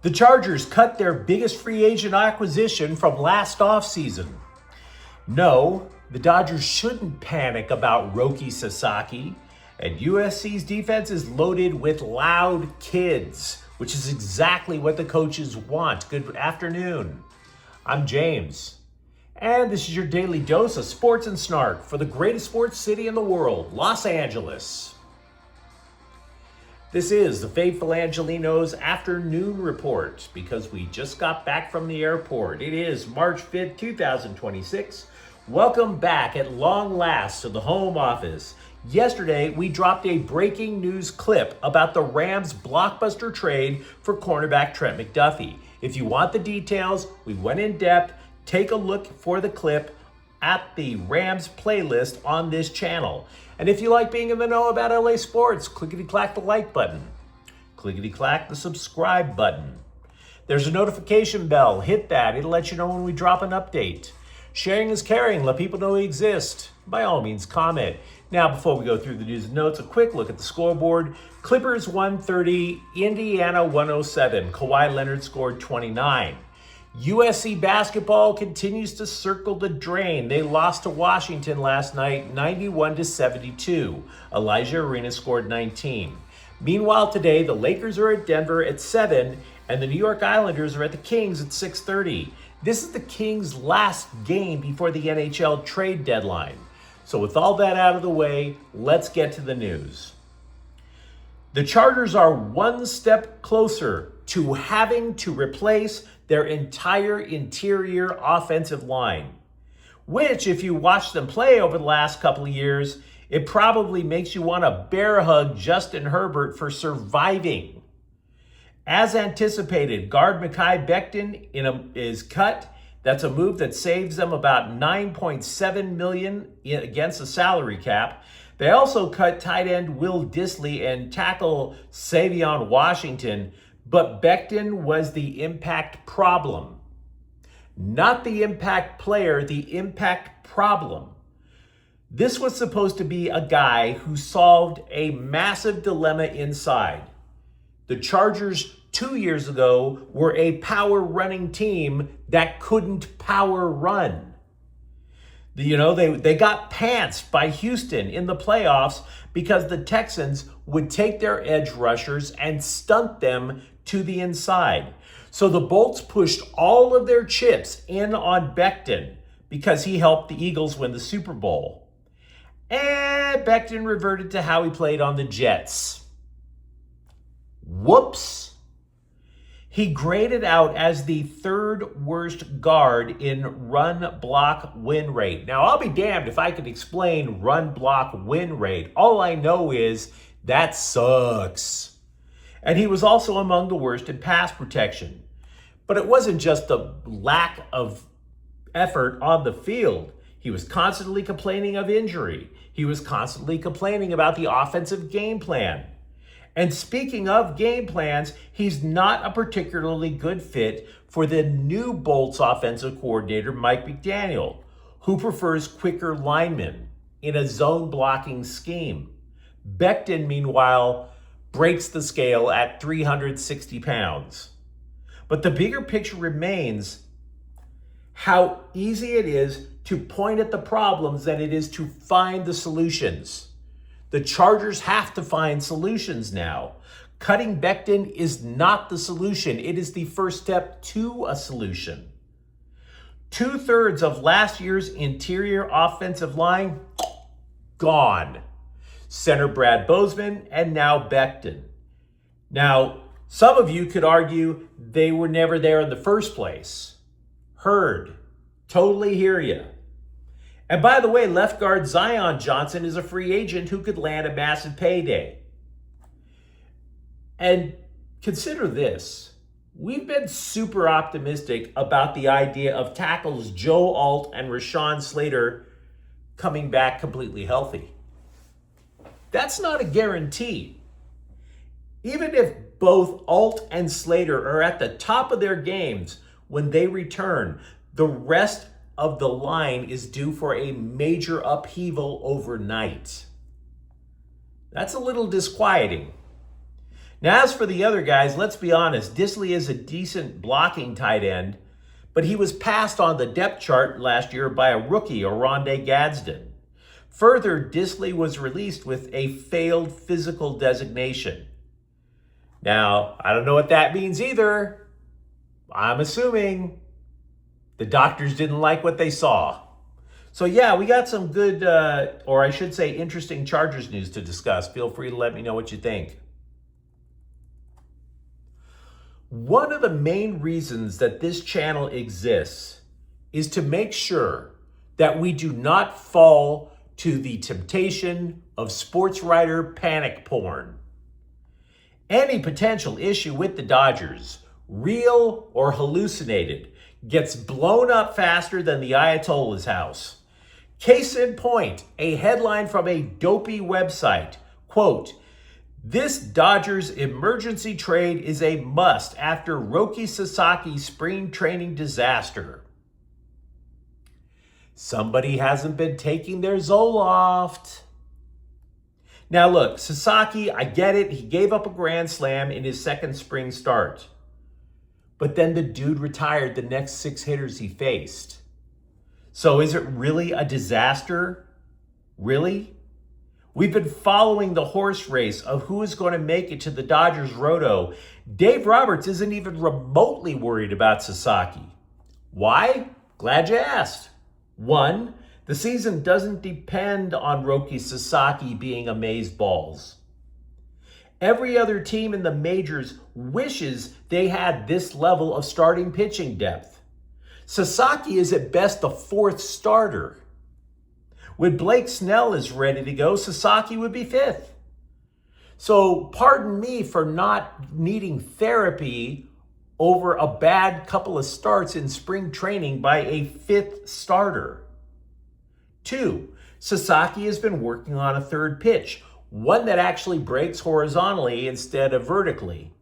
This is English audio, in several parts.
The Chargers cut their biggest free agent acquisition from last offseason. No, the Dodgers shouldn't panic about Romo Sasaki, and USC's defense is loaded with loud kids, which is exactly what the coaches want. Good afternoon. I'm James, and this is your daily dose of sports and snark for the greatest sports city in the world, Los Angeles. This is the Faithful Angelinos Afternoon Report because we just got back from the airport. It is March 5th, 2026. Welcome back at long last to the home office. Yesterday, we dropped a breaking news clip about the Rams' blockbuster trade for cornerback Trent McDuffie. If you want the details, we went in depth. Take a look for the clip at the Rams playlist on this channel. And if you like being in the know about LA sports, clickety-clack the like button. Clickety-clack the subscribe button. There's a notification bell. Hit that. It'll let you know when we drop an update. Sharing is caring. Let people know we exist. By all means, comment. Now, before we go through the news and notes, a quick look at the scoreboard. Clippers 130, Indiana 107. Kawhi Leonard scored 29. USC basketball continues to circle the drain. They lost to Washington last night, 91-72. Elijah Arena scored 19. Meanwhile, today, the Lakers are at Denver at 7, and the New York Islanders are at the Kings at 6:30. This is the Kings' last game before the NHL trade deadline. So with all that out of the way, let's get to the news. The Chargers are one step closer to having to replace their entire interior offensive line, which, if you watch them play over the last couple of years, it probably makes you want to bear hug Justin Herbert for surviving. As anticipated, guard Mekhi Becton is cut. That's a move that saves them about $9.7 million against the salary cap. They also cut tight end Will Dissly and tackle Savion Washington, but Becton was the impact problem. Not the impact player, the impact problem. This was supposed to be a guy who solved a massive dilemma inside. The Chargers 2 years ago were a power running team that couldn't power run. They got pantsed by Houston in the playoffs because the Texans would take their edge rushers and stunt them to the inside. So the Bolts pushed all of their chips in on Becton because he helped the Eagles win the Super Bowl. And Becton reverted to how he played on the Jets. Whoops. He graded out as the third worst guard in run block win rate. Now, I'll be damned if I could explain run block win rate. All I know is that sucks. And he was also among the worst in pass protection. But it wasn't just the lack of effort on the field. He was constantly complaining of injury. He was constantly complaining about the offensive game plan. And speaking of game plans, he's not a particularly good fit for the new Bolts offensive coordinator, Mike McDaniel, who prefers quicker linemen in a zone blocking scheme. Becton, meanwhile, breaks the scale at 360 pounds. But the bigger picture remains how easy it is to point at the problems than it is to find the solutions. The Chargers have to find solutions now. Cutting Becton is not the solution. It is the first step to a solution. 2/3 of last year's interior offensive line, gone. Center Brad Bozeman and now Becton. Now, some of you could argue they were never there in the first place. Heard. Totally hear you. And by the way, left guard Zion Johnson is a free agent who could land a massive payday. And consider this. We've been super optimistic about the idea of tackles Joe Alt and Rashawn Slater coming back completely healthy. That's not a guarantee. Even if both Alt and Slater are at the top of their games when they return, the rest of the line is due for a major upheaval overnight. That's a little disquieting. Now, as for the other guys, let's be honest, Disley is a decent blocking tight end, but he was passed on the depth chart last year by a rookie, Oronde Gadsden. Further, Disley was released with a failed physical designation. Now, I don't know what that means either. I'm assuming the doctors didn't like what they saw. So yeah, we got some good, or I should say interesting Chargers news to discuss. Feel free to let me know what you think. One of the main reasons that this channel exists is to make sure that we do not fall to the temptation of sports writer panic porn. Any potential issue with the Dodgers, real or hallucinated, gets blown up faster than the Ayatollah's house. Case in point, a headline from a dopey website, quote, "This Dodgers emergency trade is a must after Romo Sasaki spring training disaster." Somebody hasn't been taking their Zoloft. Now look, Sasaki, I get it. He gave up a grand slam in his second spring start. But then the dude retired the next 6 hitters he faced. So is it really a disaster? Really? We've been following the horse race of who is going to make it to the Dodgers roto. Dave Roberts isn't even remotely worried about Sasaki. Why? Glad you asked. 1, the season doesn't depend on Romo Sasaki being amazeballs. Every other team in the majors wishes they had this level of starting pitching depth. Sasaki is at best the 4th starter. When Blake Snell is ready to go, Sasaki would be 5th. So pardon me for not needing therapy over a bad couple of starts in spring training by a 5th starter. 2, Sasaki has been working on a third pitch, one that actually breaks horizontally instead of vertically.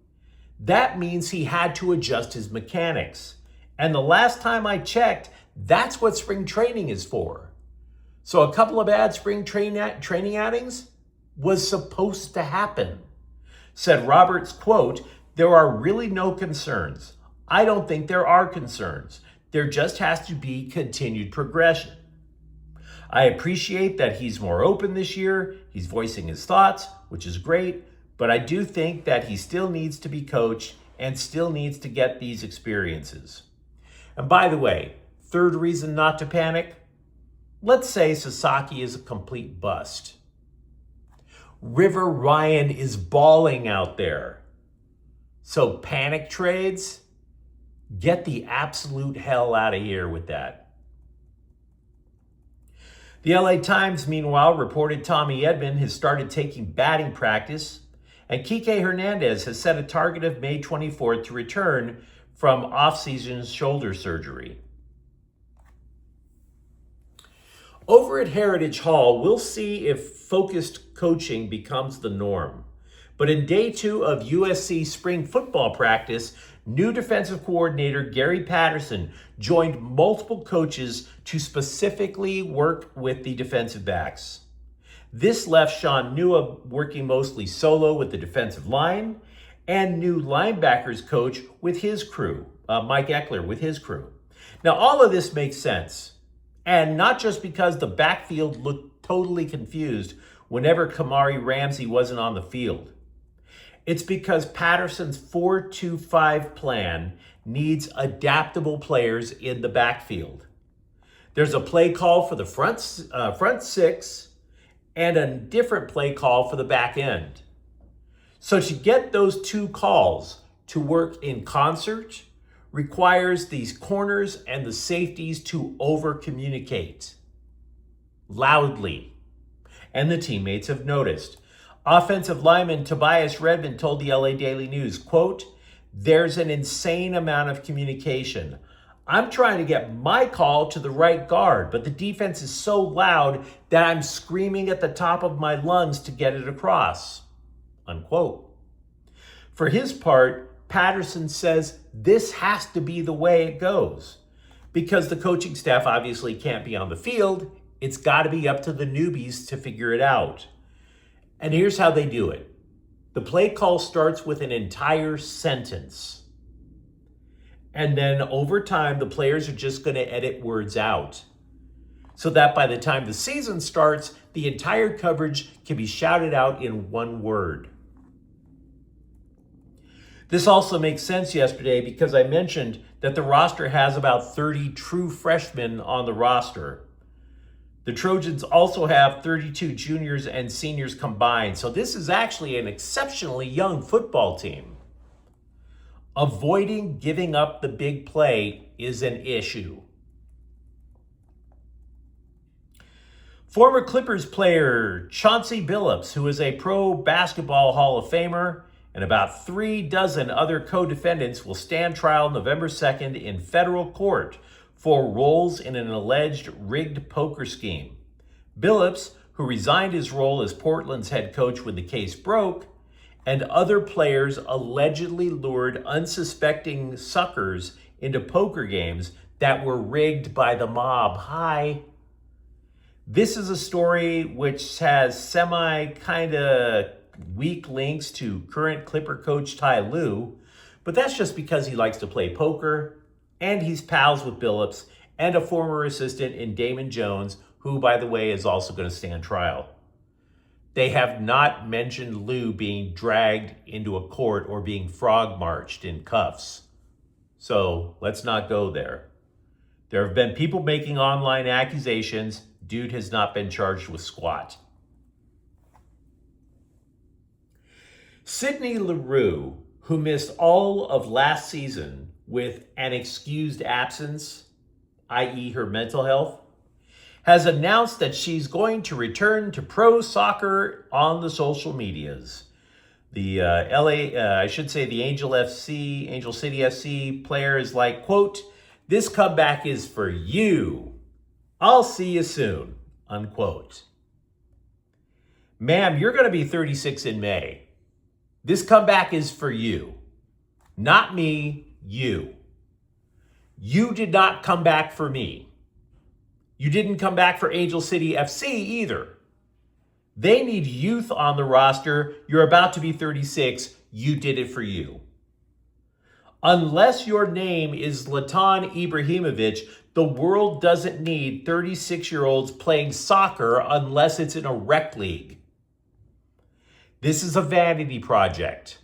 That means he had to adjust his mechanics. And the last time I checked, that's what spring training is for. So a couple of bad spring training outings was supposed to happen. Said Roberts, quote, "There are really no concerns. I don't think there are concerns. There just has to be continued progression. I appreciate that he's more open this year. He's voicing his thoughts, which is great, but I do think that he still needs to be coached and still needs to get these experiences." And by the way, third reason not to panic, let's say Sasaki is a complete bust. River Ryan is balling out there. So panic trades, get the absolute hell out of here with that. The LA Times, meanwhile, reported Tommy Edman has started taking batting practice, and Kike Hernandez has set a target of May 24th to return from off-season shoulder surgery. Over at Heritage Hall, we'll see if focused coaching becomes the norm. But in day 2 of USC spring football practice, new defensive coordinator Gary Patterson joined multiple coaches to specifically work with the defensive backs. This left Sean Nua working mostly solo with the defensive line, and new linebackers coach with his crew, Mike Eckler with his crew. Now, all of this makes sense. And not just because the backfield looked totally confused whenever Kamari Ramsey wasn't on the field. It's because Patterson's 4-2-5 plan needs adaptable players in the backfield. There's a play call for the front 6 and a different play call for the back end. So to get those 2 calls to work in concert requires these corners and the safeties to over-communicate loudly. And the teammates have noticed. Offensive lineman Tobias Redmond told the LA Daily News, quote, "There's an insane amount of communication. I'm trying to get my call to the right guard, but the defense is so loud that I'm screaming at the top of my lungs to get it across," unquote. For his part, Patterson says this has to be the way it goes. Because the coaching staff obviously can't be on the field, it's got to be up to the newbies to figure it out. And here's how they do it. The play call starts with an entire sentence. And then over time, the players are just going to edit words out, so that by the time the season starts, the entire coverage can be shouted out in one word. This also makes sense yesterday because I mentioned that the roster has about 30 true freshmen on the roster. The Trojans also have 32 juniors and seniors combined, so this is actually an exceptionally young football team. Avoiding giving up the big play is an issue. Former Clippers player Chauncey Billups, who is a pro basketball Hall of Famer, and about 36 other co-defendants will stand trial November 2nd in federal court for roles in an alleged rigged poker scheme. Billups, who resigned his role as Portland's head coach when the case broke, and other players allegedly lured unsuspecting suckers into poker games that were rigged by the mob. Hi. This is a story which has kind of weak links to current Clipper coach Ty Lue, but that's just because he likes to play poker, and he's pals with Billups and a former assistant in Damon Jones, who, by the way, is also going to stand trial. They have not mentioned Lue being dragged into a court or being frog marched in cuffs. So let's not go there. There have been people making online accusations. Dude has not been charged with squat. Sydney Leroux, who missed all of last season with an excused absence, i.e. her mental health, has announced that she's going to return to pro soccer on the social medias. The the Angel City FC player is like, quote, "This comeback is for you. I'll see you soon," unquote. Ma'am, you're going to be 36 in May. This comeback is for you. Not me, you. You did not come back for me. You didn't come back for Angel City FC either. They need youth on the roster. You're about to be 36. You did it for you. Unless your name is Zlatan Ibrahimovic, the world doesn't need 36-year-olds playing soccer unless it's in a rec league. This is a vanity project.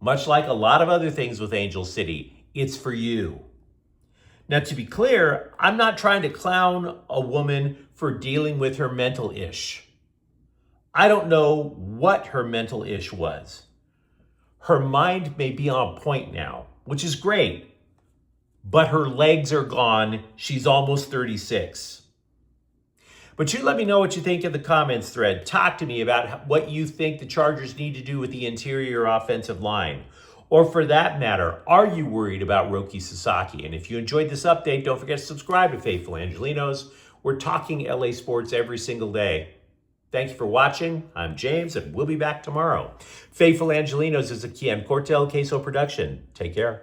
Much like a lot of other things with Angel City, it's for you. Now, to be clear, I'm not trying to clown a woman for dealing with her mental ish. I don't know what her mental ish was. Her mind may be on point now, which is great, but her legs are gone. She's almost 36. But you let me know what you think in the comments thread. Talk to me about what you think the Chargers need to do with the interior offensive line. Or for that matter, are you worried about Romo Sasaki? And if you enjoyed this update, don't forget to subscribe to Faithful Angelinos. We're talking LA sports every single day. Thank you for watching. I'm James, and we'll be back tomorrow. Faithful Angelinos is a Kian Cortel Queso production. Take care.